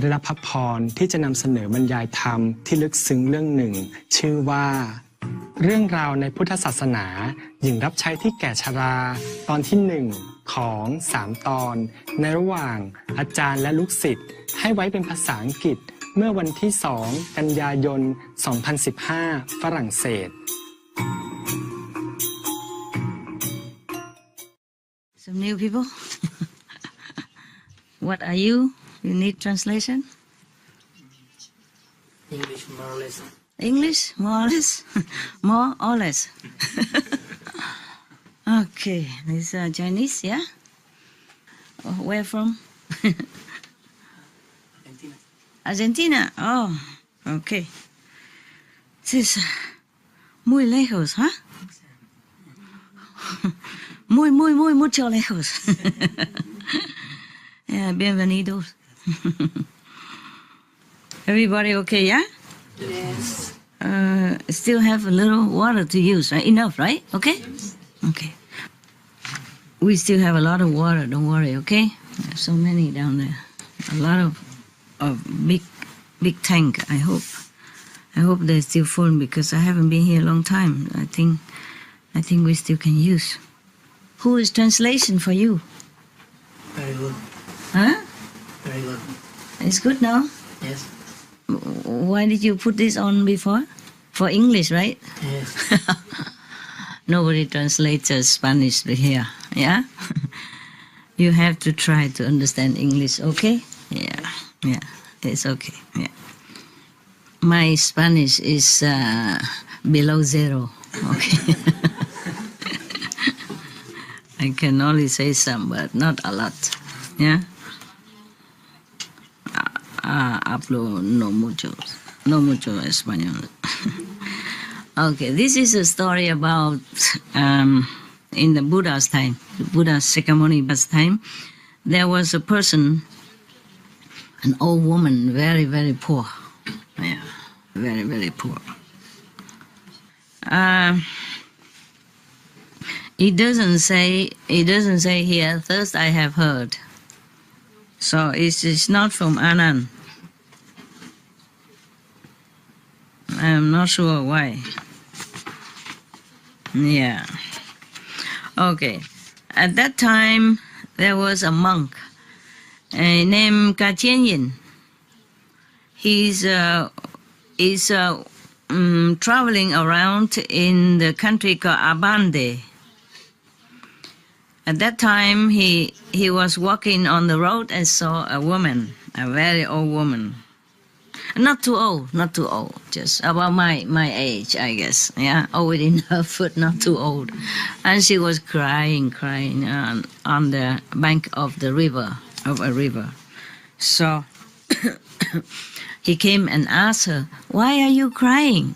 ได้รับพระพรที่จะนำเสนอบรรยายธรรมที่ลึกซึ้งเรื่องหนึ่งชื่อว่าเรื่องราวในพุทธศาสนาหญิงรับใช้ที่แก่ชราตอนที่1ของ3ตอนในระหว่างอาจารย์และลูกศิษย์ให้ไว้เป็นภาษาอังกฤษเมื่อวันที่2กันยายน2015ฝรั่งเศส Some new people. What are you? You need translation? English, more or less. English, more or less? More or less? Okay, this is Chinese, yeah? Where from? Argentina. Argentina? Oh, okay. This is muy lejos, huh? Mucho lejos. Yeah, bienvenidos. Everybody okay, yeah? Yes. Still have a little water to use, right? Enough, right? Okay? Okay. We still have a lot of water, don't worry, okay? There's so many down there. A lot of big tank, I hope. I hope they're still full because I haven't been here a long time. I think we still can use. Who is translation for you? Very good. Huh? Very good. It's good now? Yes. Why did you put this on before? For English, right? Yes. Nobody translates Spanish here, yeah? You have to try to understand English, okay? Yeah, it's okay, yeah. My Spanish is below 0, okay? I can only say some, but not a lot, yeah? Hablo no mucho español. Okay, this is a story about in the Buddha's time, the Buddha's Shakyamuni time, there was a person, an old woman, very, very poor. Yeah, very, very poor. It doesn't say here, thirst I have heard. So it's not from Anand. I'm not sure why. Yeah. Okay. At that time, there was a monk named Kachenyin. He's traveling around in the country called Abande. At that time, he was walking on the road and saw a woman, a very old woman. Not too old, just about my age, I guess. Yeah, old enough, but not too old. And she was crying on the bank of a river. So he came and asked her, "Why are you crying?"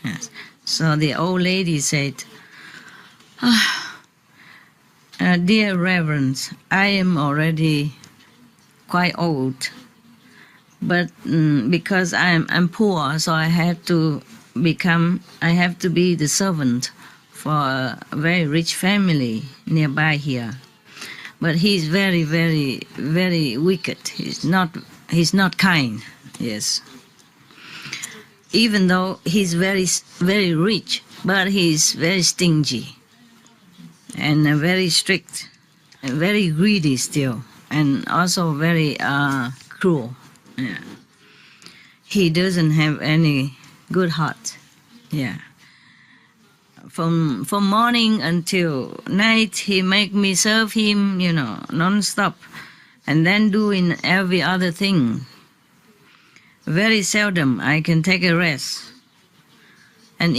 Yes. So the old lady said, "Dear Reverend, I am already quite old. But because I'm poor, so I have to be the servant for a very rich family nearby here. But he's very, very, very wicked. He's not kind. Yes. Even though he's very, very rich, but he's very stingy and very strict and very greedy still, and also very cruel. Yeah. He doesn't have any good heart. Yeah. From morning until night, he make me serve him, non-stop, and then doing every other thing. Very seldom I can take a rest. And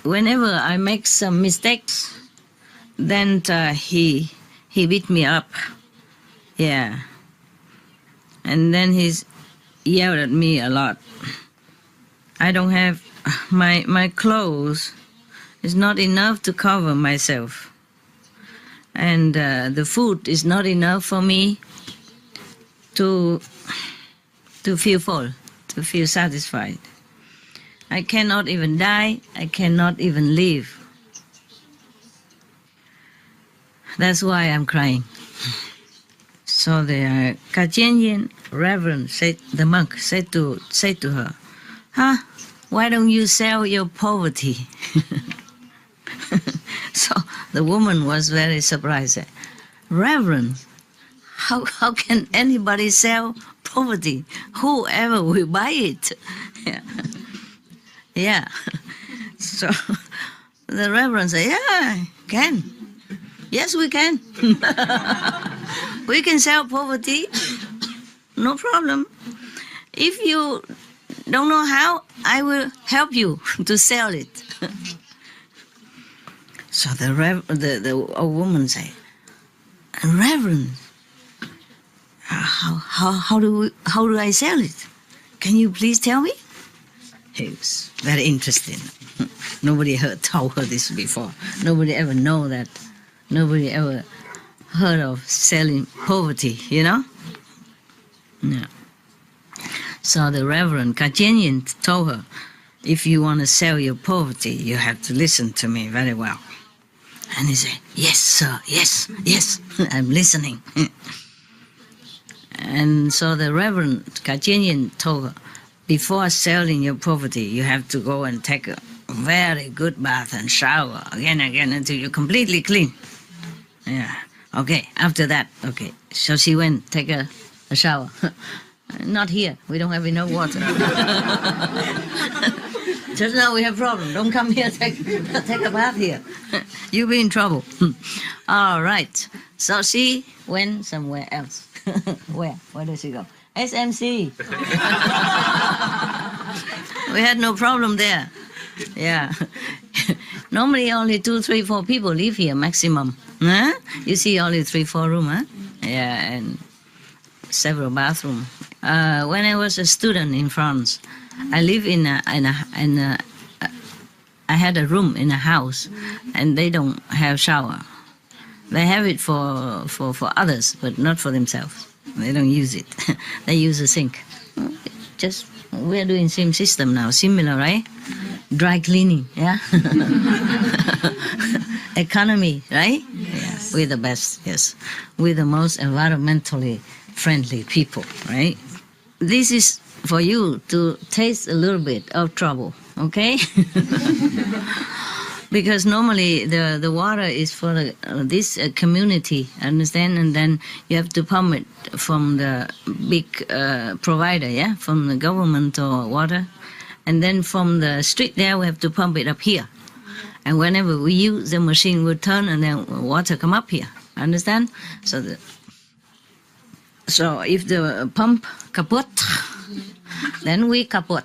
whenever I make some mistakes, then he beat me up. Yeah. And then he's yelled at me a lot. I don't have my clothes. It's not enough to cover myself, and the food is not enough for me to feel full, to feel satisfied. I cannot even die. I cannot even live. That's why I'm crying. So the Kachenyan Reverend said, the monk said to her, why don't you sell your poverty? So the woman was very surprised. Reverend, how can anybody sell poverty? Whoever will buy it? Yeah. So the Reverend said, yeah, can. Yes, we can. We can sell poverty. No problem. If you don't know how, I will help you to sell it. So the old woman said, Reverend, how do I sell it? Can you please tell me? It was very interesting. Nobody told her this before. Nobody ever know that. Nobody ever heard of selling poverty, you know? Yeah. So the Reverend Kachenyan told her, if you want to sell your poverty, you have to listen to me very well. And he said, yes, sir, yes, I'm listening. And so the Reverend Kachenyan told her, before selling your poverty, you have to go and take a very good bath and shower again until you're completely clean. Yeah. Okay, after that, okay. So she went take a shower. Not here. We don't have enough water. Just now we have problem. Don't come here, take a bath here. You'll be in trouble. All right. So she went somewhere else. Where? Where does she go? SMC. We had no problem there. Yeah. Normally only 2, 3, 4 people live here maximum. Huh? You see only 3, 4 rooms, huh? Yeah, and several bathrooms. When I was a student in France, I live I had a room in a house, and they don't have shower. They have it for others, but not for themselves. They don't use it. They use a sink. Just we're doing same system now, similar, right? Dry cleaning, yeah. Economy, right? Yes. We're the best. Yes, we're the most environmentally friendly people, right? This is for you to taste a little bit of trouble, okay? Because normally the water is for this community, understand? And then you have to pump it from the big provider, yeah, from the government or water. And then from the street there, we have to pump it up here. And whenever we use, the machine will turn and then water come up here, understand? So if the pump kaput, then we kaput.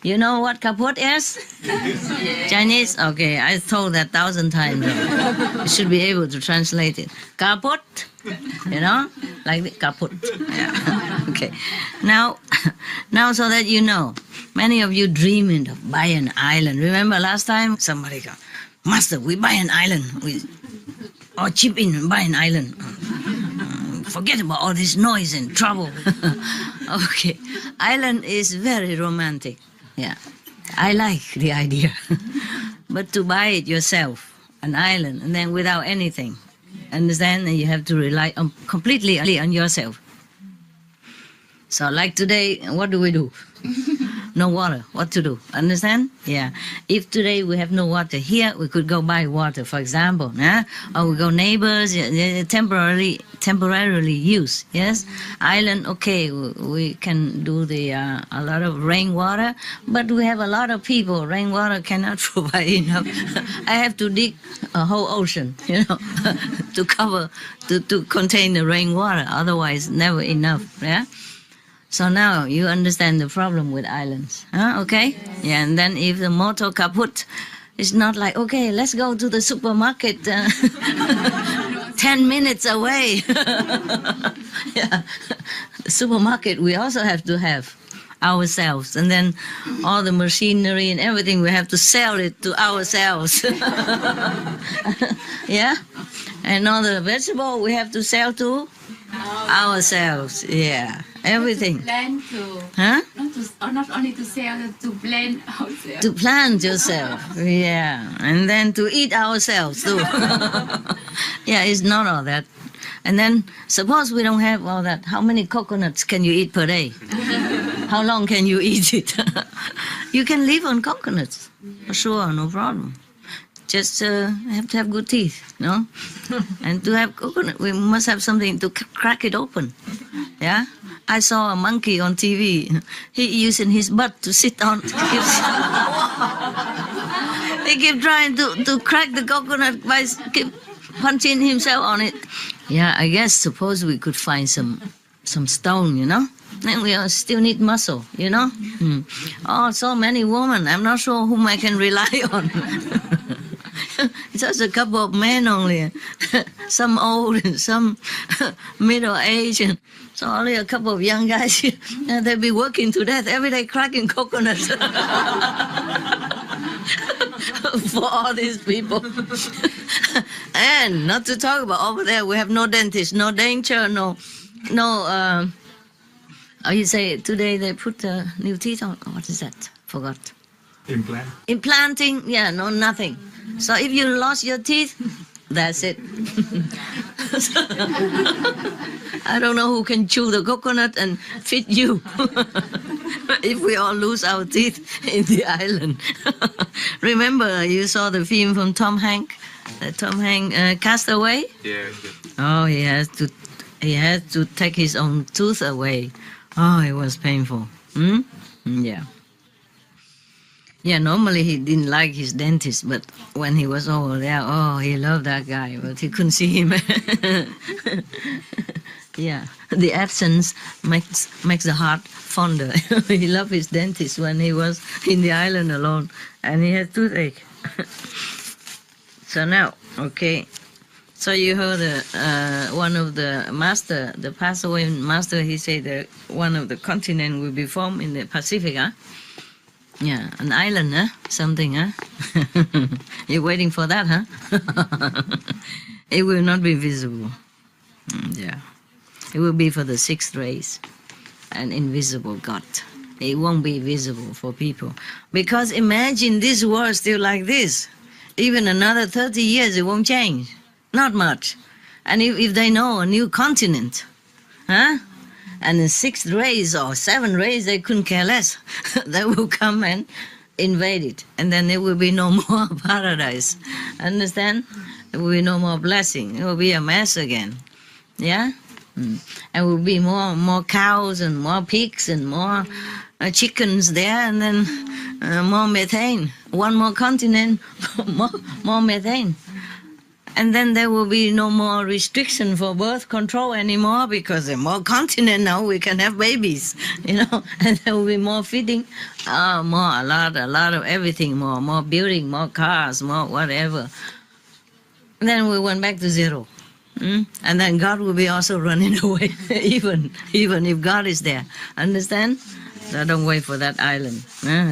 You know what kaput is? Chinese? Okay, I told that 1,000 times. You should be able to translate it. Kaput, you know, like the kaput. Yeah. Okay. Now, so that you know, many of you dreaming of buying an island. Remember last time somebody go, Master, we buy an island. Or chip in and buy an island. Forget about all this noise and trouble. Okay. Island is very romantic. Yeah. I like the idea. But to buy it yourself, an island, and then without anything, understand? And you have to rely completely on yourself. So like today, what do? No water. What to do? Understand? Yeah. If today we have no water here, we could go buy water, for example. Yeah? Or we go neighbors, temporarily use. Yes. Island. Okay, we can do a lot of rainwater, but we have a lot of people. Rainwater cannot provide enough. I have to dig a whole ocean, you know, to cover to contain the rainwater. Otherwise, never enough. Yeah. So now you understand the problem with islands, huh? Okay? Yeah, and then if the motor kaput, it's not like, okay, let's go to the supermarket 10 minutes away. Yeah. The supermarket, we also have to have ourselves, and then all the machinery and everything, we have to sell it to ourselves. Yeah? And all the vegetable we have to sell to ourselves, yeah. everything. Plan to Huh? not only to sell, to plan ourselves. To plant yourself, yeah, and then to eat ourselves too. Yeah, it's not all that. And then suppose we don't have all that. How many coconuts can you eat per day? How long can you eat it? You can live on coconuts, for sure, no problem. Just have to have good teeth, no? And to have coconut, we must have something to crack it open. Yeah? I saw a monkey on TV. He using his butt to sit on. He keep trying to crack the coconut by keep punching himself on it. Yeah, I guess suppose we could find some stone, you know? Then we still need muscle, you know? Oh, so many women. I'm not sure whom I can rely on. Just a couple of men only. Some old and some middle-aged. So only a couple of young guys. And they'll be working to death every day cracking coconuts. For all these people. And not to talk about over there, we have no dentist, no denture, no, you say today they put new teeth on. What is that? Forgot. Implant. Implanting, yeah, no, nothing. So if you lost your teeth, that's it. I don't know who can chew the coconut and feed you. If we all lose our teeth in the island. Remember, you saw the film from Tom Hanks? Tom Hanks Cast Away? Yeah. Oh, he has to take his own tooth away. Oh, it was painful. Yeah. Yeah, normally he didn't like his dentist, but when he was over there, oh, he loved that guy, but he couldn't see him. Yeah, the absence makes the heart fonder. He loved his dentist when he was in the island alone, and he had toothache. So now, okay. So you heard one of the master, the passed away master, he said that one of the continent will be formed in the Pacific, huh? Yeah, an island, huh? Something, huh? You're waiting for that, huh? It will not be visible. Yeah. It will be for the sixth race, an invisible God. It won't be visible for people. Because imagine this world still like this. Even another 30 years, it won't change. Not much. And if they know a new continent, huh? And the sixth race or seventh race, they couldn't care less. They will come and invade it. And then there will be no more paradise. Understand? There will be no more blessing. It will be a mess again. Yeah? And will be more cows and more pigs and more chickens there, and then more methane. One more continent, more methane. And then there will be no more restriction for birth control anymore, because there are more continent now, we can have babies, you know, and there will be more feeding, a lot of everything, more building, more cars, more whatever. And then we went back to zero. And then God will be also running away, even if God is there. Understand? So don't wait for that island.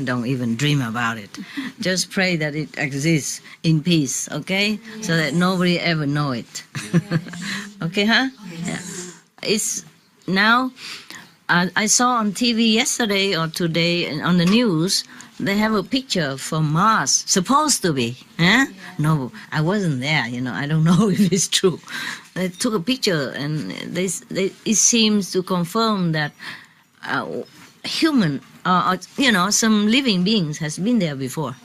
Don't even dream about it. Just pray that it exists in peace, okay? So that nobody ever know it. Okay, huh? Yeah. It's now, I saw on TV yesterday or today on the news, they have a picture from Mars, supposed to be. No, I wasn't there, you know, I don't know if it's true. They took a picture, and it seems to confirm that human, you know, some living beings has been there before.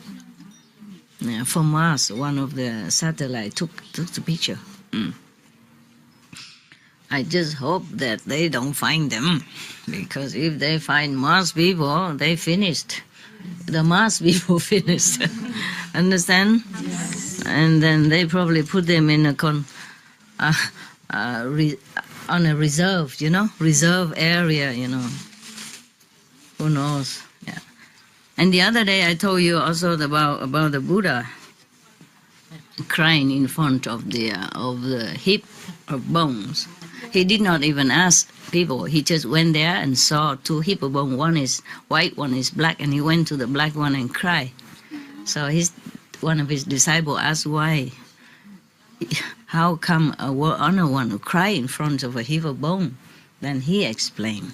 From Mars, one of the satellites took the picture. I just hope that they don't find them, because if they find Mars people, they finished. The Mars people finished. Understand? Yes. And then they probably put them in on a reserve, you know, reserve area, you know. Who knows? Yeah. And the other day I told you also about the Buddha crying in front of the heap of bones. He did not even ask people. He just went there and saw two heap of bones. One is white, one is black, and he went to the black one and cried. So one of his disciples asked why. How come a honor one to cry in front of a heap of bone? Then he explained.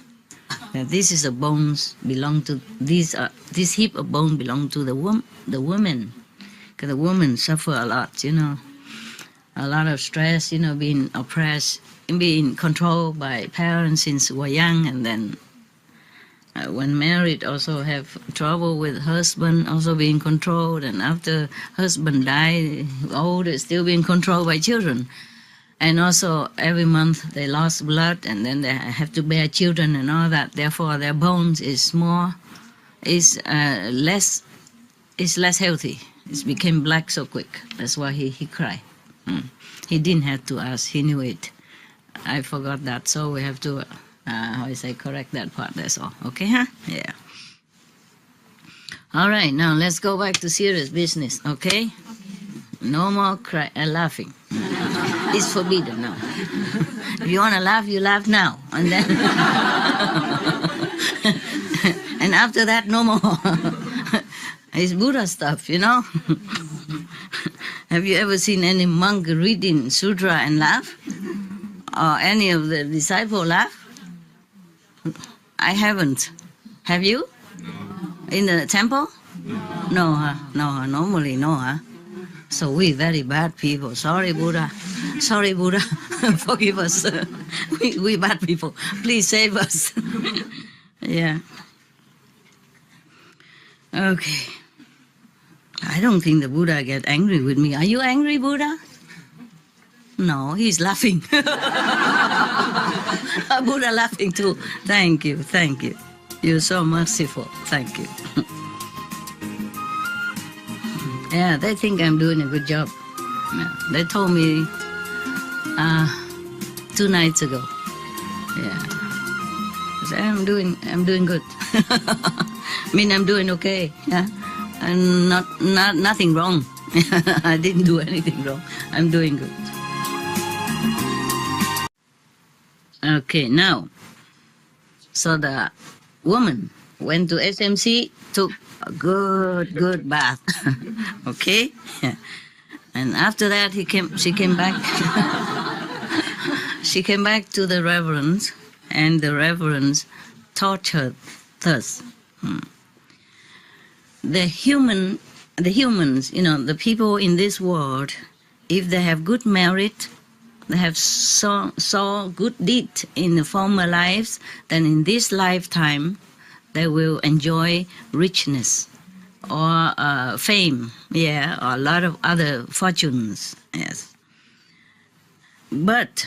That this is the bones belong to these. This heap of bone belong to the woman, because the women suffer a lot. A lot of stress. Being oppressed, being controlled by parents since we're young, and then when married, also have trouble with husband, also being controlled, and after husband die, old, still being controlled by children. And also every month they lost blood, and then they have to bear children and all that. Therefore, their bones is less healthy. It became black so quick. That's why he cried. He didn't have to ask. He knew it. I forgot that, so we have to correct that part. That's all. Okay, huh? Yeah. All right. Now let's go back to serious business. Okay. No more laughing. It's forbidden now. If you want to laugh, you laugh now. And then and after that, no more. It's Buddha stuff, Have you ever seen any monk reading sutra and laugh? Or any of the disciples laugh? I haven't. Have you? In the temple? No, huh? No, huh? Normally, no, huh? So we very bad people. Sorry, Buddha. Sorry, Buddha. Forgive us. We bad people. Please save us. Yeah. Okay. I don't think the Buddha get angry with me. Are you angry, Buddha? No, he's laughing. Buddha laughing too. Thank you. You're so merciful. Thank you. Yeah, they think I'm doing a good job. Yeah, they told me 2 nights ago. Yeah, so I'm doing good. I'm doing okay. Yeah, and nothing wrong. I didn't do anything wrong. I'm doing good. Okay, now, so the woman went to SMC, took a good bath. Okay, yeah. And after that, she came back. She came back to the reverends, and the reverends taught her thus: the humans, the people in this world, if they have good merit, they have saw good deed in the former lives, then in this lifetime they will enjoy richness or fame, or a lot of other fortunes. Yes. But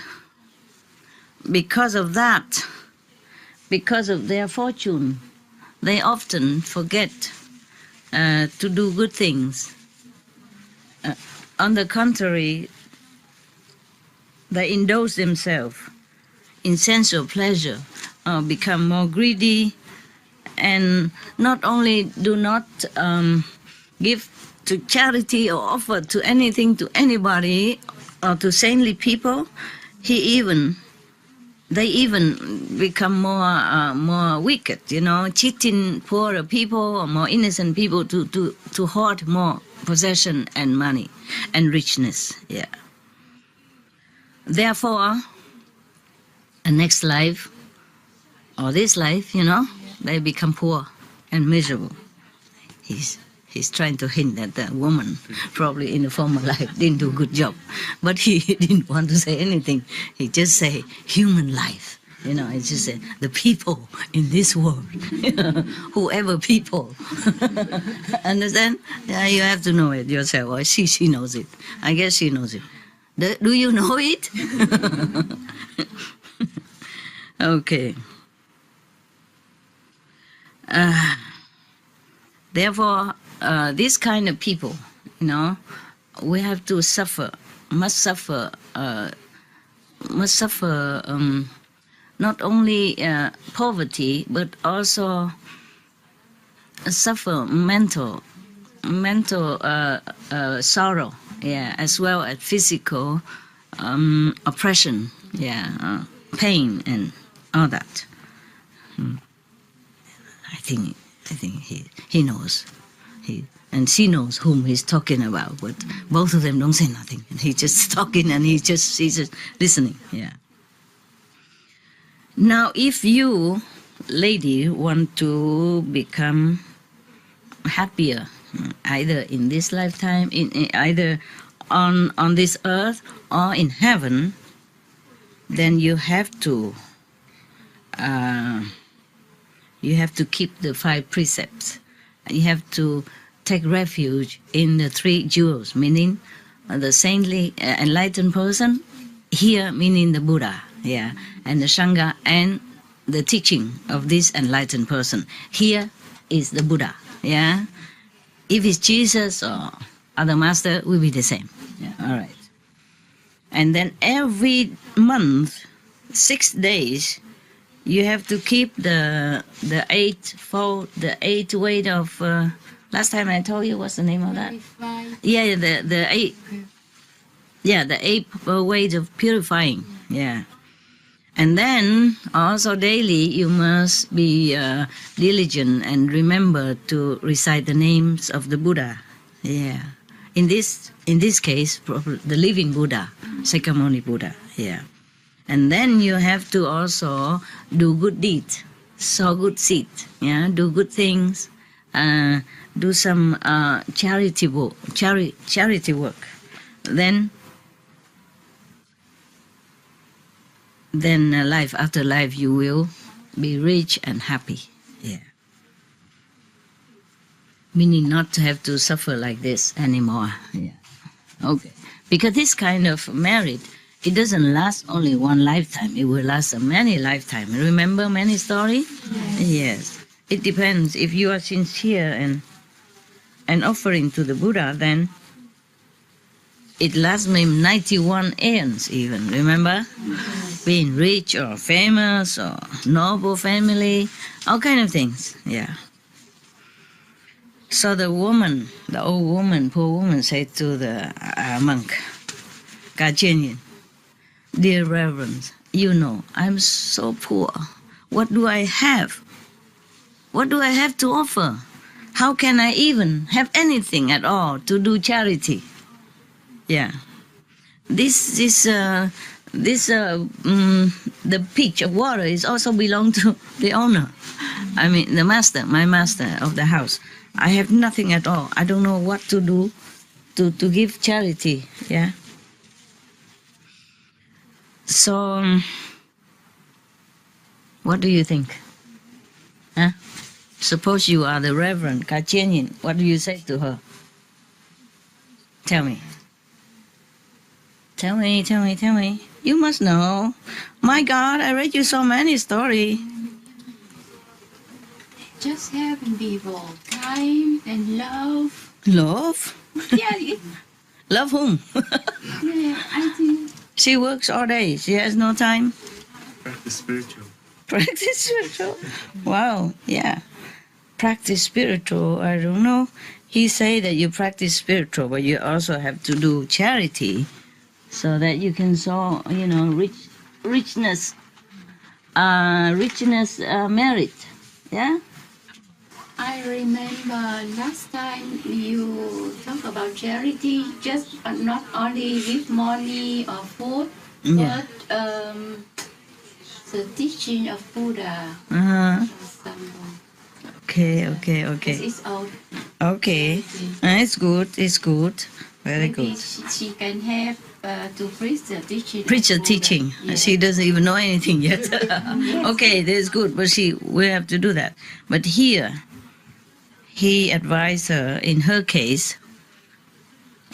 because of that, because of their fortune, they often forget to do good things. On the contrary, they indulge themselves in sensual pleasure, become more greedy, and not only do not give to charity or offer to anything to anybody or to saintly people, they even become more wicked, cheating poorer people or more innocent people to hoard more possession and money and richness. Yeah. Therefore, the next life or this life, they become poor and miserable. He's trying to hint that the woman probably in the former life didn't do a good job, but he didn't want to say anything. He just say human life. He just said the people in this world, whoever people. Understand? Yeah, you have to know it yourself. Or she knows it. I guess she knows it. Do you know it? Okay. Therefore, this kind of people, we have to must suffer not only poverty, but also suffer mental sorrow, as well as physical oppression, pain and all that. I think he knows. And she knows whom he's talking about, but both of them don't say nothing. And he's just talking and he's just listening. Yeah. Now, if you lady want to become happier, either in this lifetime, in either on this earth or in heaven, then you have to keep the 5 precepts. You have to take refuge in the 3 jewels, meaning the saintly enlightened person, here meaning the Buddha, yeah, and the Sangha and the teaching of this enlightened person. Here is the Buddha, yeah. If it's Jesus or other master, will be the same. Yeah, all right. And then every month, 6 days, you have to keep the 8 weight of. Last time I told you, what's the name of that? Yeah, the 8. Yeah, the 8 ways of purifying. Yeah. And then also daily you must be diligent and remember to recite the names of the Buddha. Yeah. In this case, the living Buddha, Sakyamuni Buddha. Yeah. And then you have to also do good deeds, sow good seed. Yeah. Do good things. Do some charity work. Then life after life you will be rich and happy. Yeah. Meaning not to have to suffer like this anymore. Yeah. Okay. Because this kind of merit, it doesn't last only one lifetime. It will last many lifetimes. Remember many stories? Yes. It depends. If you are sincere and offering to the Buddha, then it lasts me 91 aeons even, remember? Being rich or famous or noble family, all kind of things, yeah. So the woman, the old woman, poor woman, said to the monk, Kachenyin, "Dear Reverend, you know, I'm so poor. What do I have? What do I have to offer? How can I even have anything at all to do charity?" Yeah. The pitch of water is also belong to the owner. I mean, the master, my master of the house. I have nothing at all. I don't know what to do to give charity. Yeah. So, what do you think? Huh? Suppose you are the Reverend Kachenyin. What do you say to her? Tell me. Tell me. You must know. My God, I read you so many stories. Just having people time and love. Love? Yeah, Love whom? yeah, I think. She works all day. She has no time. Practice spiritual. Practice spiritual. Wow, yeah. Practice spiritual, I don't know. He say that you practice spiritual, but you also have to do charity so that you can sow, richness merit. Yeah? I remember last time you talk about charity, just not only with money or food, Yeah. but the teaching of Buddha. Uh-huh. Someone. Okay. This is all. Okay. It's good. Very Maybe good. she can have to preach the teaching. Preach the of Buddha. teaching. Yeah. She doesn't even know anything yet. Okay, that's good, but we have to do that. But here, he advised her, in her case,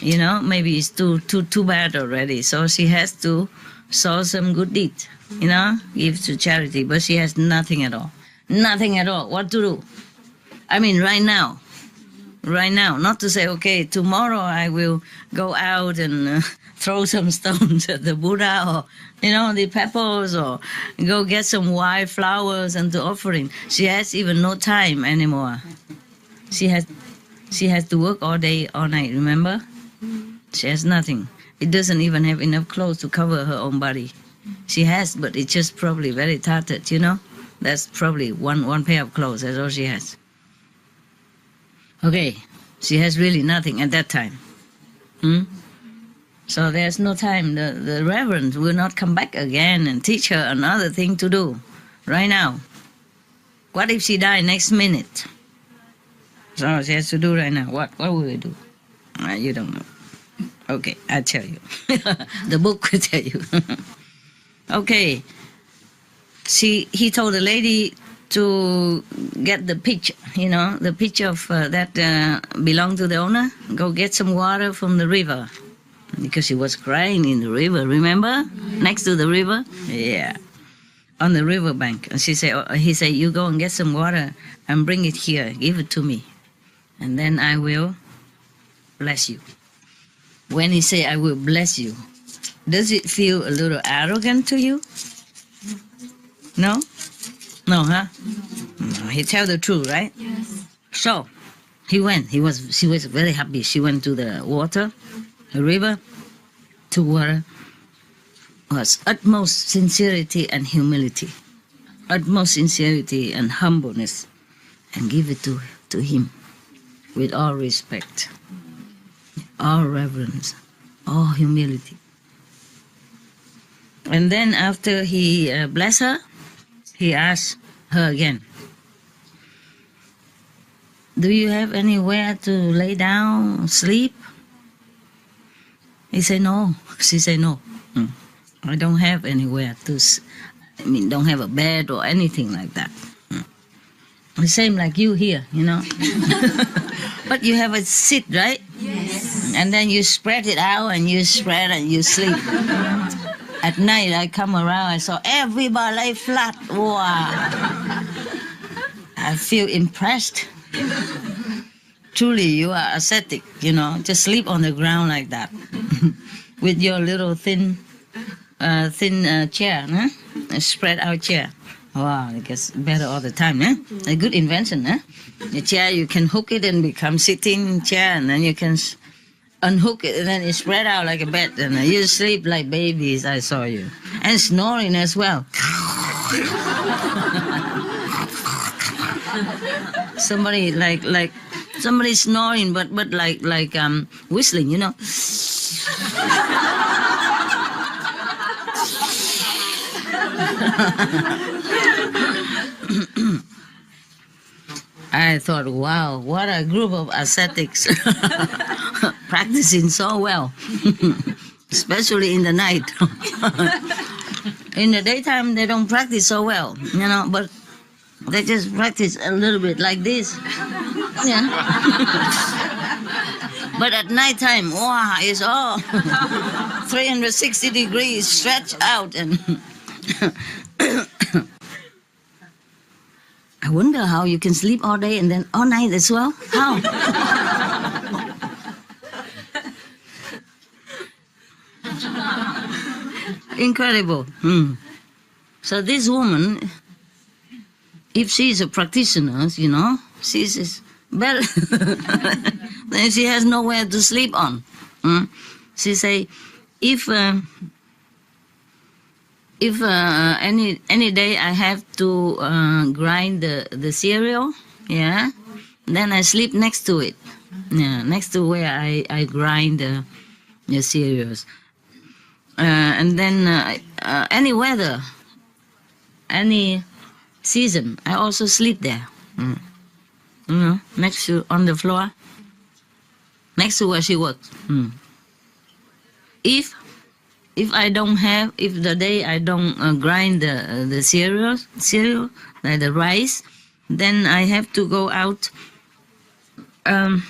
maybe it's too bad already. So she has to sow some good deed, give to charity. But she has nothing at all. Nothing at all. What to do? I mean, right now. Not to say, okay, tomorrow I will go out and throw some stones at the Buddha or, the peppers, or go get some wild flowers and to offering. She has even no time anymore. She has to work all day, all night, remember? She has nothing. It doesn't even have enough clothes to cover her own body. She has, but it's just probably very tattered, That's probably one pair of clothes, that's all she has. Okay, she has really nothing at that time. So there's no time. The Reverend will not come back again and teach her another thing to do right now. What if she die next minute? So she has to do right now. What will we do? You don't know. Okay, I'll tell you. The book will tell you. Okay. He told the lady to get the pitcher, the pitcher of that belonged to the owner. Go get some water from the river. Because she was crying in the river, remember? Next to the river? Yeah. On the riverbank. And he said, you go and get some water and bring it here. Give it to me. And then I will bless you. When he say, I will bless you, does it feel a little arrogant to you? No? No, huh? No, he tell the truth, right? Yes. So, he went. She was very happy. She went to the water, the river, to water. Was utmost sincerity and humility. Utmost sincerity and humbleness. And give it to him with all respect, all reverence, all humility. And then after he blessed her, he asked her again, do you have anywhere to lay down, sleep? He said no. She said no. I don't have anywhere to, don't have a bed or anything like that. The same like you here, But you have a seat, right? Yes. And then you spread it out and you spread and you sleep. At night I come around, I saw everybody lay flat. Wow. I feel impressed. Truly, you are ascetic, just sleep on the ground like that. With your little thin chair, huh? A spread out chair. Wow, it gets better all the time, eh? A good invention, eh? The chair, you can hook it and become sitting chair, and then you can unhook it, and then it spread out like a bed, and you sleep like babies, I saw you. And snoring as well. Somebody like somebody snoring, but like whistling, I thought, wow, what a group of ascetics practicing so well, especially in the night. In the daytime, they don't practice so well, but they just practice a little bit like this. Yeah. But at nighttime, wow, it's all 360 degrees stretched out. And I wonder how you can sleep all day and then all night as well. How? Incredible. So this woman, if she's a practitioner, she's better. Then she has nowhere to sleep on. She say, if any day I have to grind the cereal, yeah, then I sleep next to it, yeah, next to where I grind the cereals, and then any weather, any season, I also sleep there, next to on the floor, next to where she works. If the day I don't grind the cereal like the rice, then I have to go out. I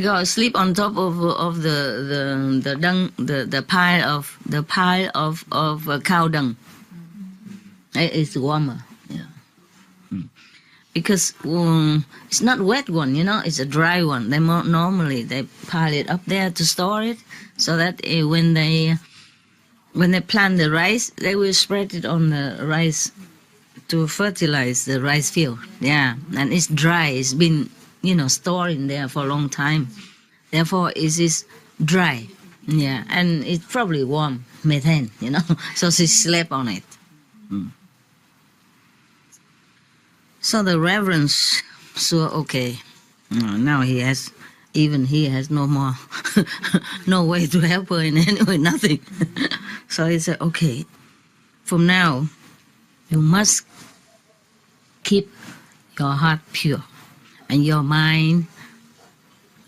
go sleep on top of the dung, the pile of cow dung. It's warmer, yeah. Because it's not wet one, it's a dry one. Normally they pile it up there to store it, so that when they plant the rice, they will spread it on the rice to fertilize the rice field. Yeah, and it's dry. It's been stored in there for a long time. Therefore, it is dry. Yeah, and it's probably warm, methane. So she slept on it. So the reverence, so okay. Now he has no more, no way to help her in any way, nothing. So he said, okay, from now, you must keep your heart pure and your mind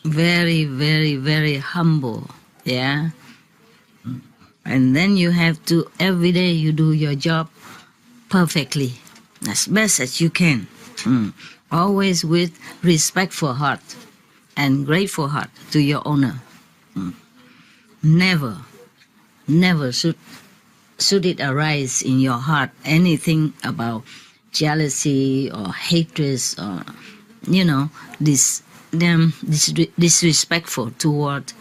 very, very, very humble. Yeah. And then you have to, every day you do your job perfectly, as best as you can. Always with respectful heart and grateful heart to your owner. Never, never should it arise in your heart anything about jealousy or hatred or, disrespectful toward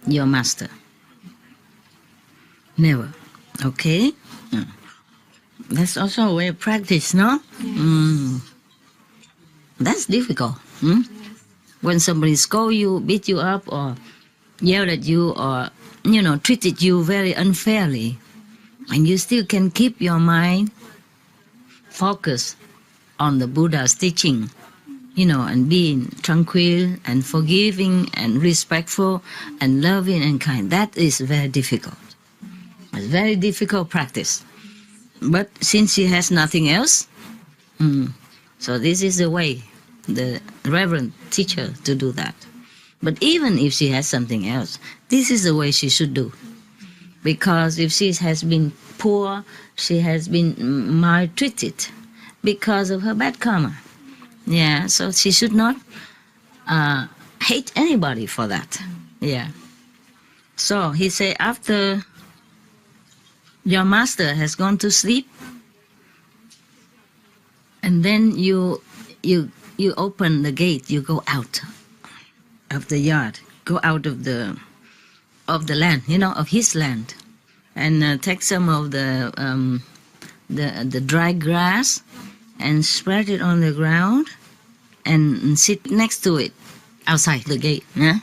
your master. Never. Okay? That's also a way of practice, no? That's difficult. When somebody scold you, beat you up, or yell at you, or, treated you very unfairly, and you still can keep your mind focused on the Buddha's teaching, and being tranquil and forgiving and respectful and loving and kind. That is very difficult. It's very difficult practice. But since she has nothing else, so this is the way the Reverend teach her to do that. But even if she has something else, this is the way she should do. Because if she has been poor, she has been maltreated because of her bad karma. Yeah, so she should not hate anybody for that. Yeah. So he said, after your master has gone to sleep, and then you open the gate, you go out of the yard, go out of the land, of his land, and take some of the dry grass and spread it on the ground and sit next to it outside the gate. Yeah?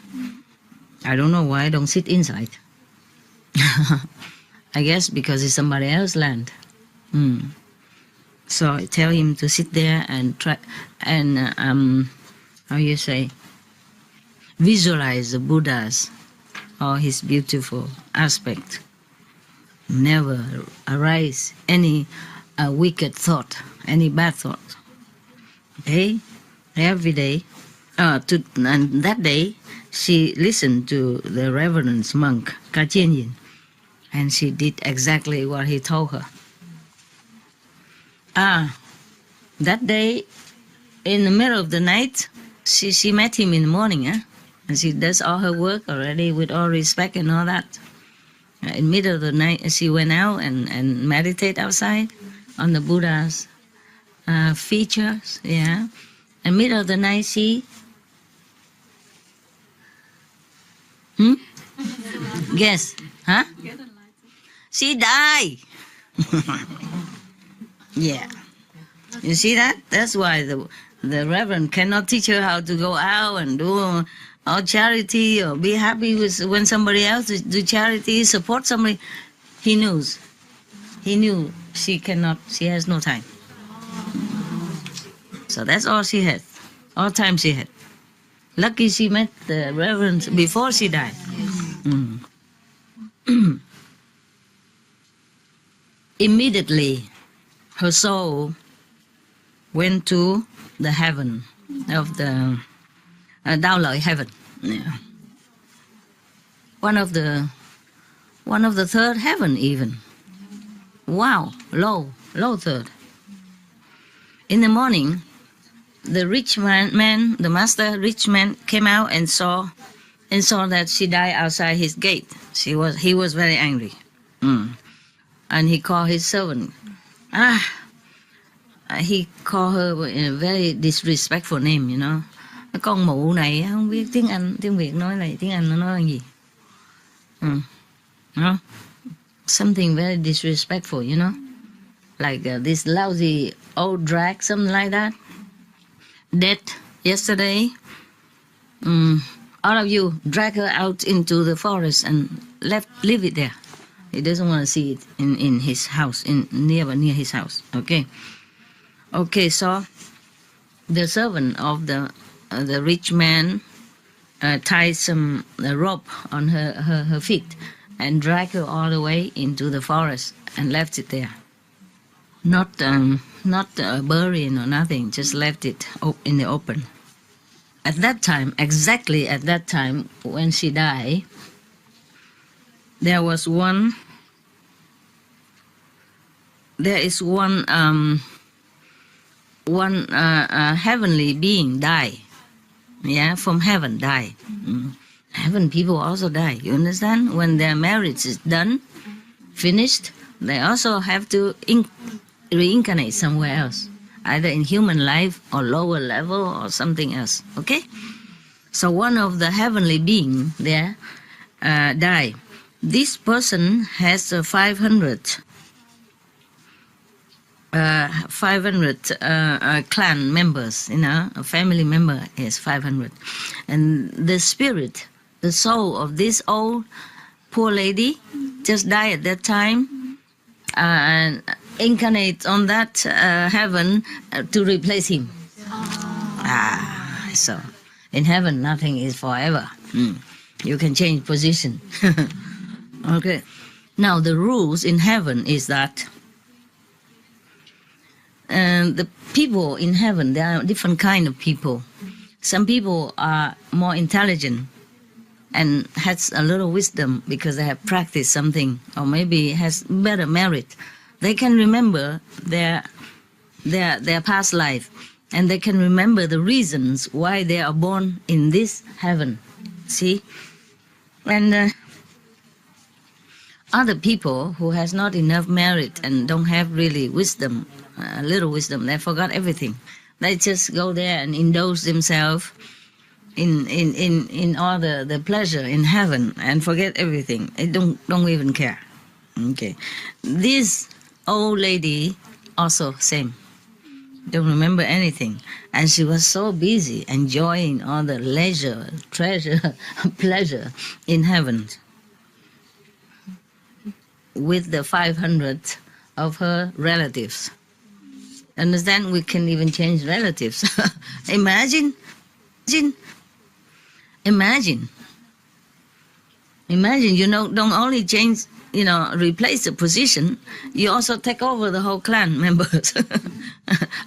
I don't know why I don't sit inside. I guess because it's somebody else's land. So I tell him to sit there and try and visualize the Buddha's or his beautiful aspect. Never arise any wicked thought, any bad thought. Okay, every day. And that day, she listened to the Reverend monk Kachin, and she did exactly what he told her. That day, in the middle of the night, she met him in the morning, and she does all her work already with all respect and all that. In the middle of the night, she went out and meditate outside on the Buddha's features, yeah. In the middle of the night, she... Guess, huh? She died. Yeah. You see that? That's why the Reverend cannot teach her how to go out and do all charity or be happy with when somebody else do charity, support somebody. He knows. He knew she cannot, she has no time. So that's all she had. All time she had. Lucky she met the Reverend before she died. Immediately, her soul went to the heaven of the Dao Lợi heaven. Yeah. One of the third heaven even. Wow, low third. In the morning, the rich man, the master rich man, came out and saw that she died outside his gate. He was very angry, and he called his servant. He called her in a very disrespectful name, Cái con mụ này không biết tiếng Anh, tiếng Việt nói này, tiếng Anh nó nói là gì? No? Something very disrespectful, Like this lousy old drag, something like that. Dead yesterday. All of you drag her out into the forest and leave it there. He doesn't want to see it in his house, near his house. Okay, so the servant of the rich man tied some rope on her feet and dragged her all the way into the forest and left it there. not burying or nothing, just left it in the open. At that time, exactly at that time when she died, there is one heavenly being die, from heaven die. Heaven people also die. You understand? When their marriage is done, finished, they also have to reincarnate somewhere else, either in human life or lower level or something else. Okay? So one of the heavenly being there die. This person has 500 clan members, a family member has 500. And the spirit, the soul of this old poor lady just died at that time and incarnate on that heaven to replace him. So in heaven nothing is forever. You can change position. Okay. Now the rules in heaven is that the people in heaven, there are different kind of people. Some people are more intelligent and has a little wisdom because they have practiced something, or maybe has better merit. They can remember their past life, and they can remember the reasons why they are born in this heaven. See? And other people who has not enough merit and don't have really wisdom, little wisdom, they forgot everything. They just go there and indulge themselves in all the pleasure in heaven and forget everything. They don't even care. Okay. This old lady also same. Don't remember anything. And she was so busy enjoying all the leisure, treasure, pleasure in heaven with the 500 of her relatives. Understand? We can even change relatives. Imagine, you know, don't only change, you know, replace the position, you also take over the whole clan members.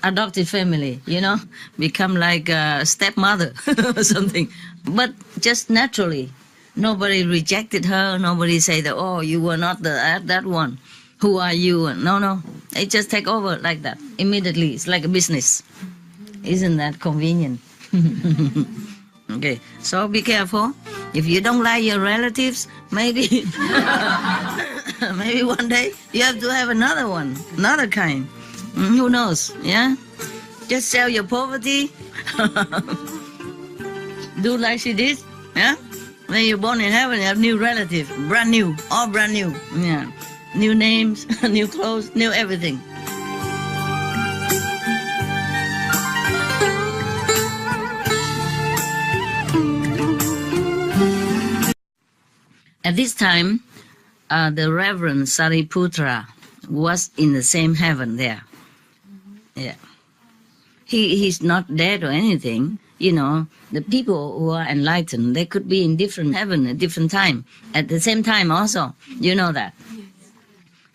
Adopted family, you know, become like a stepmother or something. But just naturally, nobody rejected her, nobody said that, oh, you were not that one. Who are you? No. They just take over like that immediately. It's like a business. Isn't that convenient? Okay, so be careful. If you don't like your relatives, maybe maybe one day you have to have another one, another kind. Who knows? Yeah, just sell your poverty. Do like she did. Yeah, when you're born in heaven, you have new relatives, brand new, all brand new. Yeah, new names, new clothes, new everything. At this time, the Reverend Sariputra was in the same heaven there. Yeah, he's not dead or anything. You know, the people who are enlightened, they could be in different heaven at different time. At the same time also, you know that.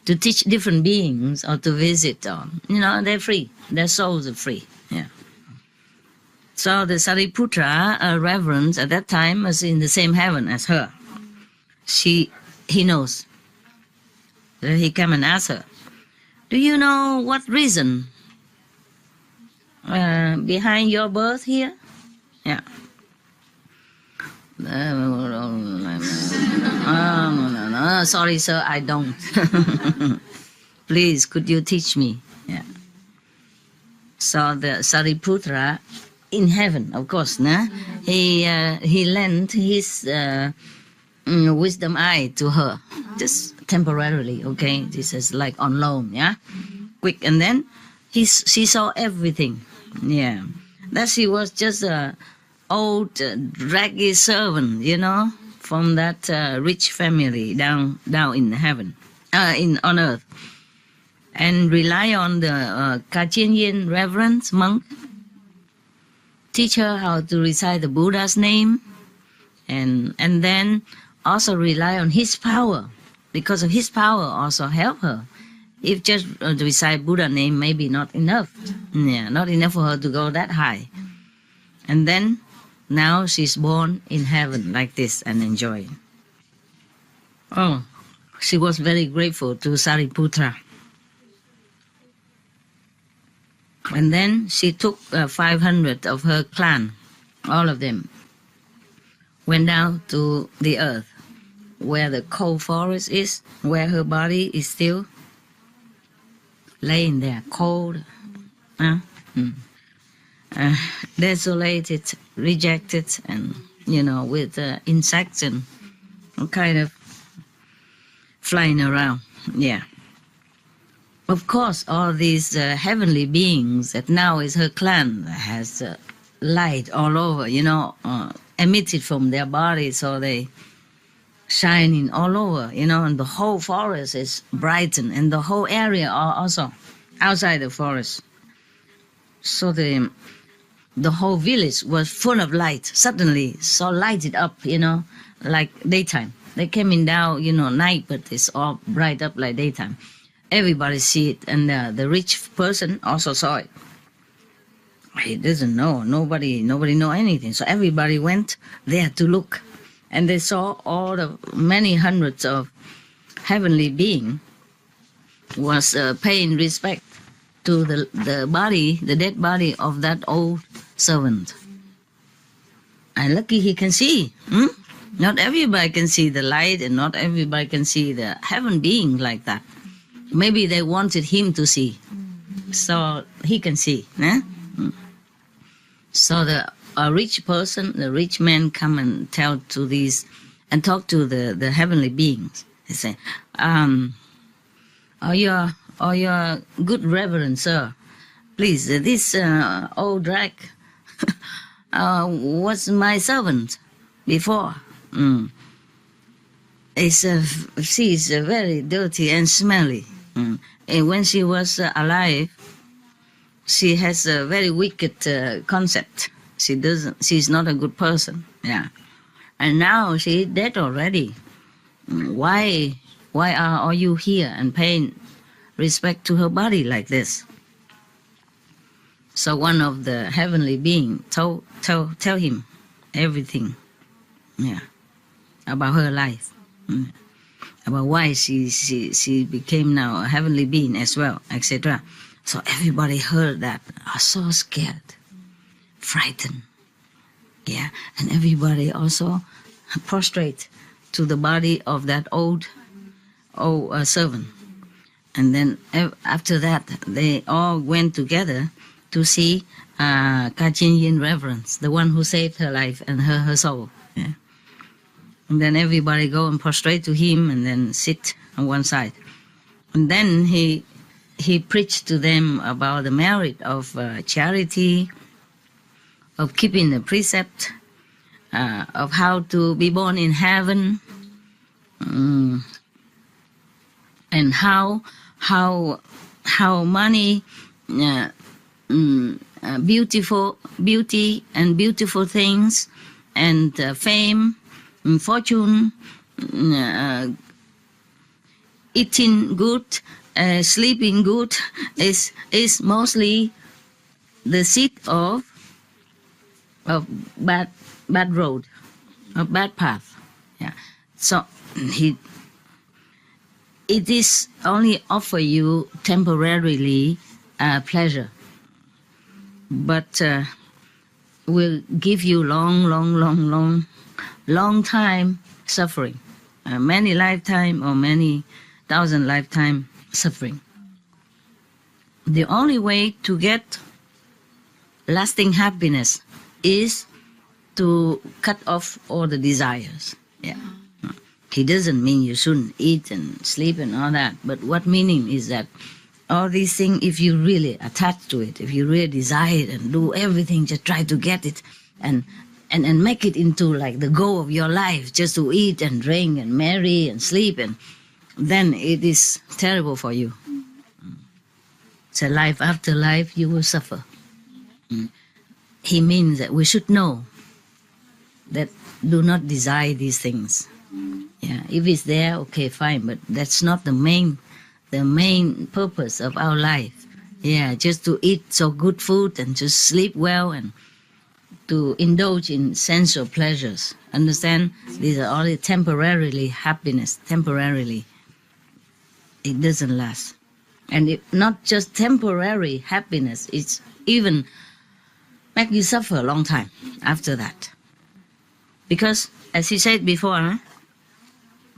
To teach different beings or to visit, or, you know, they're free. Their souls are free. Yeah. So the Sariputra, Reverend at that time, was in the same heaven as her. He knows. So he come and ask her, do you know what reason behind your birth here? Yeah. No, sorry, sir, I don't. Please, could you teach me? Yeah. So the Sariputra, in heaven, of course, nah? He lent his wisdom eye to her, just temporarily, okay? This is like on loan, yeah? Quick, and then she saw everything, yeah. That she was just a old, draggy servant, you know, from that rich family down in heaven, on earth, and rely on the Kachin Yin reverend monk, teach her how to recite the Buddha's name, and then also rely on his power, because of his power also help her If just to recite Buddha name, maybe not enough. Yeah, not enough for her to go that high. And then now she's born in heaven like this and enjoying. Oh, she was very grateful to Sariputra. And then she took 500 of her clan, all of them, went down to the earth where the cold forest is, where her body is still laying there, cold, desolated, rejected, and, with insects and kind of flying around. Yeah. Of course, all these heavenly beings that now is her clan has light all over, emitted from their bodies, so they shining all over, and the whole forest is brightened, and the whole area also outside the forest. So the whole village was full of light, suddenly so lighted up, like daytime. They came in down, night, but it's all bright up like daytime. Everybody see it, and the rich person also saw it. He doesn't know. Nobody know anything. So everybody went there to look, and they saw all the many hundreds of heavenly beings was paying respect to the body, the dead body of that old servant. And lucky he can see. Not everybody can see the light, and not everybody can see the heaven being like that. Maybe they wanted him to see, so he can see. So the rich person, the rich man, come and tell to these, and talk to the heavenly beings. They say, "Oh, your good reverend sir, please, this old drag was my servant before. She's very dirty and smelly. And when she was alive, she has a very wicked concept. She's not a good person. Yeah, and now she's dead already. Why are you here and paying respect to her body like this?" So one of the heavenly beings tell him everything. Yeah, about her life. About why she became now a heavenly being as well, etc. So everybody heard that, are so scared, frightened. Yeah, and everybody also prostrate to the body of that old servant. And then after that, they all went together to see Kachin Yin Reverence, the one who saved her life and her soul. Yeah. And then everybody go and prostrate to him, and then sit on one side. And then he preached to them about the merit of charity, of keeping the precept, of how to be born in heaven, and how money, beauty and beautiful things, and fame, and fortune, eating good, sleeping good is mostly the seed of bad road, of bad path. Yeah. So it is only offer you temporarily pleasure, but will give you long time suffering, many lifetime or many thousand lifetime suffering. The only way to get lasting happiness is to cut off all the desires. Yeah. He doesn't mean you shouldn't eat and sleep and all that, but what meaning is that all these things, if you really attach to it, if you really desire it and do everything, just try to get it and make it into like the goal of your life, just to eat and drink and marry and sleep, and then it is terrible for you. So life after life, you will suffer. He means that we should know that do not desire these things. Yeah, if it's there, okay, fine, but that's not the main the main purpose of our life. Yeah, just to eat so good food and to sleep well and to indulge in sensual pleasures. Understand? These are only temporarily happiness, temporarily. It doesn't last. And not just temporary happiness, it's even make you suffer a long time after that. Because, as he said before,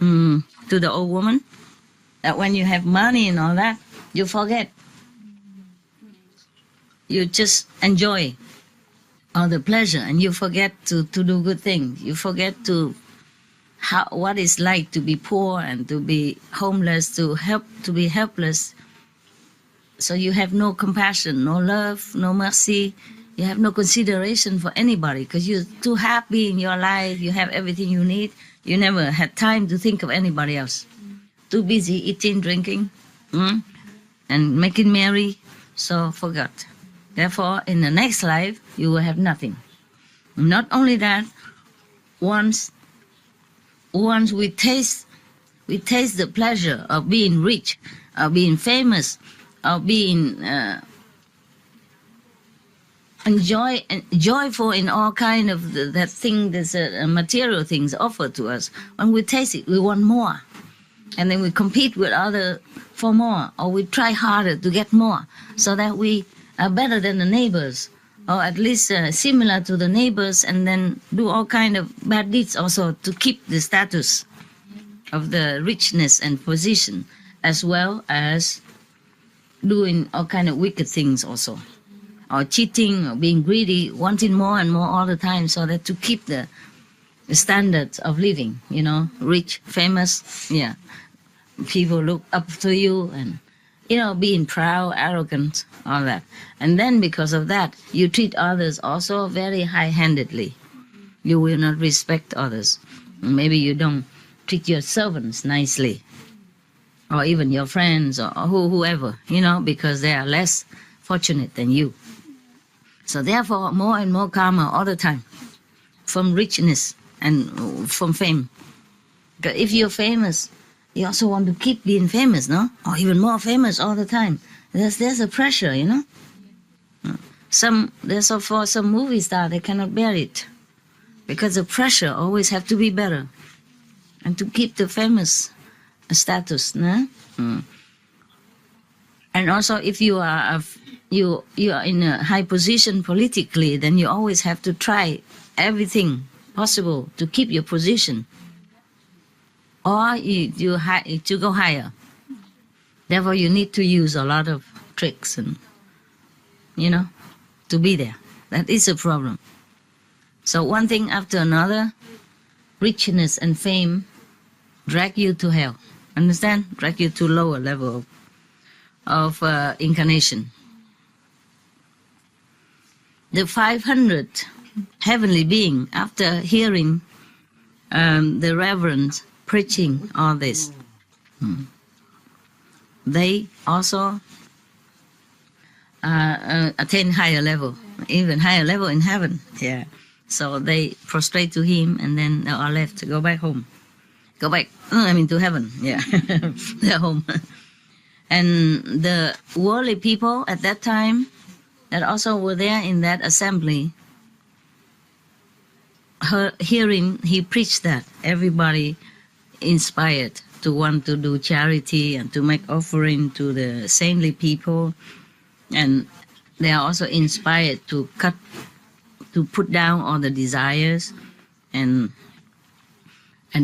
to the old woman, that when you have money and all that, you forget. You just enjoy all the pleasure and you forget to do good things. You forget what it's like to be poor and to be homeless, to be helpless. So you have no compassion, no love, no mercy. You have no consideration for anybody because you're too happy in your life. You have everything you need. You never had time to think of anybody else. Too busy eating, drinking, and making merry. So forgot. Therefore, in the next life, you will have nothing. Not only that, once we taste the pleasure of being rich, of being famous, of being joyful in all kind of that thing, that's material things offered to us. When we taste it, we want more, and then we compete with others for more, or we try harder to get more, so that we are better than the neighbors, or at least similar to the neighbors, and then do all kind of bad deeds also to keep the status of the richness and position, as well as doing all kind of wicked things also, or cheating, or being greedy, wanting more and more all the time, so that to keep the standards of living, rich, famous, people look up to you, and being proud, arrogant, all that. And then because of that, you treat others also very high-handedly. You will not respect others. Maybe you don't treat your servants nicely, or even your friends, or whoever, because they are less fortunate than you. So therefore, more and more karma all the time, from richness and from fame. Because if you're famous, you also want to keep being famous, no? Or even more famous all the time. There's a pressure, For some movie star, they cannot bear it, because the pressure always have to be better, and to keep the famous status, no? And also, if you are in a high position politically, then you always have to try everything possible to keep your position, or to go higher. Therefore, you need to use a lot of tricks and, to be there. That is a problem. So one thing after another, richness and fame drag you to hell. Understand? Drag you to lower level of incarnation. The 500 heavenly beings, after hearing the Reverend preaching all this, they also attain higher level, even higher level in heaven. Yeah. So they prostrate to him, and then they are left to go back home. To heaven. Yeah. They're home. And the worldly people at that time that also were there in that assembly, hearing he preached that, everybody inspired to want to do charity and to make offering to the saintly people, and they are also inspired to put down all the desires and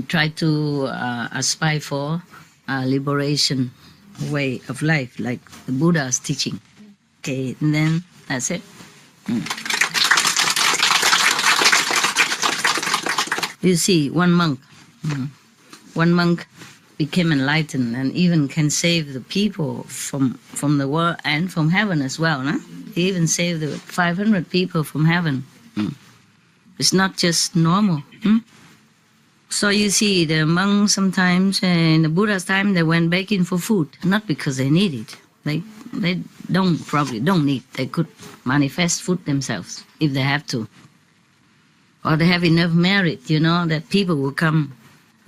try to aspire for liberation way of life, like the Buddha's teaching. Okay, and then that's it. You see, one monk became enlightened and even can save the people from the world and from heaven as well. No? He even saved the 500 people from heaven. It's not just normal. So you see, the monks sometimes, in the Buddha's time, they went begging for food, not because they need it. They probably don't need. They could manifest food themselves if they have to. Or they have enough merit, that people will come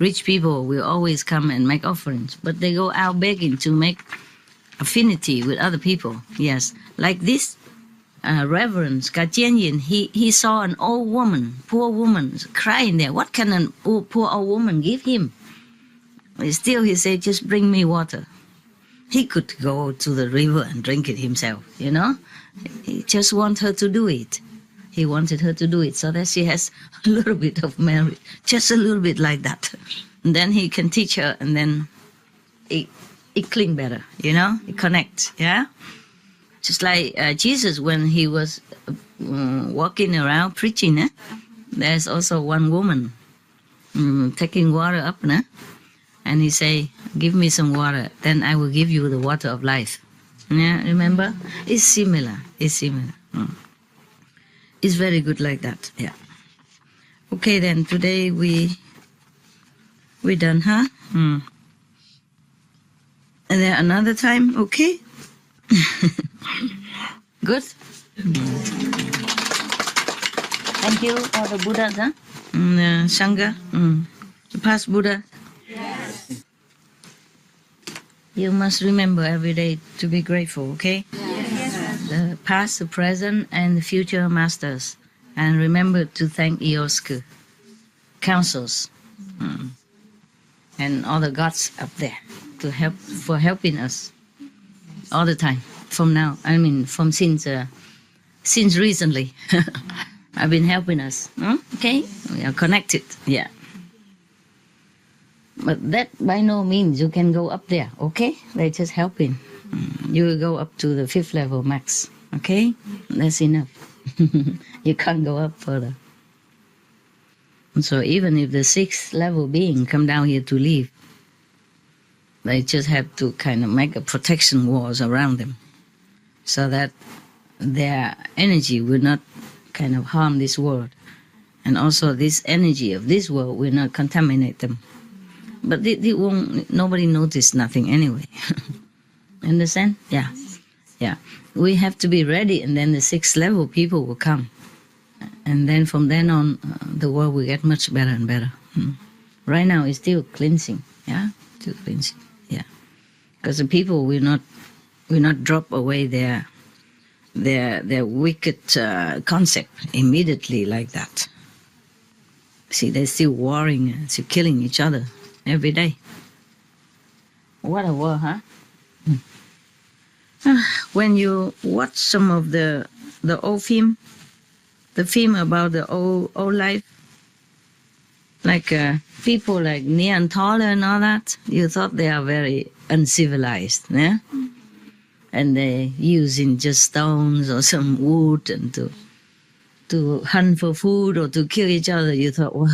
Rich people will always come and make offerings, but they go out begging to make affinity with other people. Yes, like this Reverend Kajian, he saw an old woman, poor woman, crying there. What can a poor old woman give him? Still, he said, just bring me water. He could go to the river and drink it himself, you know. He just wanted her to do it. He wanted her to do it so that she has a little bit of merit, just a little bit like that. And then he can teach her, and then it cling better, you know, it connects, yeah? Just like Jesus, when he was walking around preaching, there's also one woman taking water up, and he say, give me some water, then I will give you the water of life. Yeah, remember? It's similar, it's similar. It's very good like that, yeah. Okay, then today we done, huh? And then another time, okay? Good? Thank you for the Buddhas, huh? Sangha, the past Buddha. Yes. You must remember every day to be grateful, okay? Yes. The past, the present, and the future masters. And remember to thank Iosku, councils, and all the gods up there for helping us all the time. From now, I mean, since recently, I've been helping us. Okay, we are connected. Yeah, but that by no means you can go up there. Okay, they're just helping. You will go up to the 5th level max. Okay, that's enough. You can't go up further. So even if the 6th level being come down here to live, they just have to kind of make a protection walls around them, so that their energy will not kind of harm this world, and also this energy of this world will not contaminate them. But they won't. Nobody notice nothing anyway. Understand? Yeah, yeah. We have to be ready, and then the 6th level people will come, and then from then on, the world will get much better and better. Right now, it's still cleansing. Yeah, still cleansing. Yeah, because the people will not drop away their wicked concept immediately like that. See, they're still warring, still killing each other every day. What a war, huh? When you watch some of the old film, the film about the old life, like people like Neanderthal and all that, you thought they are very uncivilized, yeah? And they using just stones or some wood and to hunt for food or to kill each other. You thought, wow,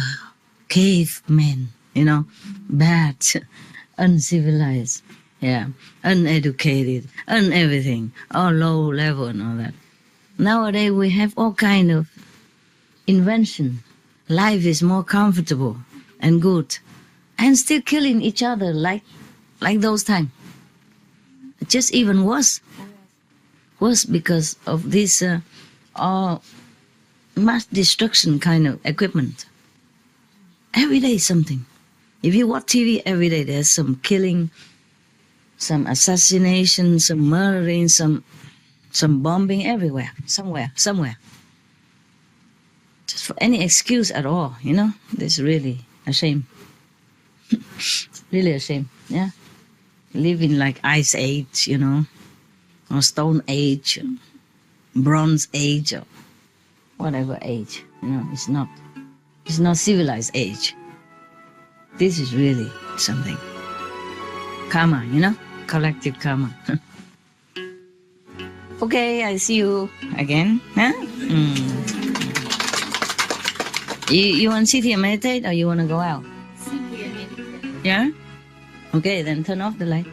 cavemen, you know, bad, uncivilized, yeah, uneducated, everything, all low level and all that. Nowadays we have all kind of invention. Life is more comfortable and good, and still killing each other like those times. Just even worse because of this mass destruction kind of equipment. Every day something. If you watch TV every day, there's some killing, some assassination, some murdering, some bombing everywhere, somewhere. Just for any excuse at all, you know. This is really a shame. Really a shame, yeah. Living like Ice Age, you know, or Stone Age, Bronze Age, or whatever age, you know. It's not civilized age. This is really something. Karma, you know, collective karma. Okay, I see you again, huh? You want to sit here and meditate, or you want to go out? Sit here. Yeah? Okay, then turn off the light.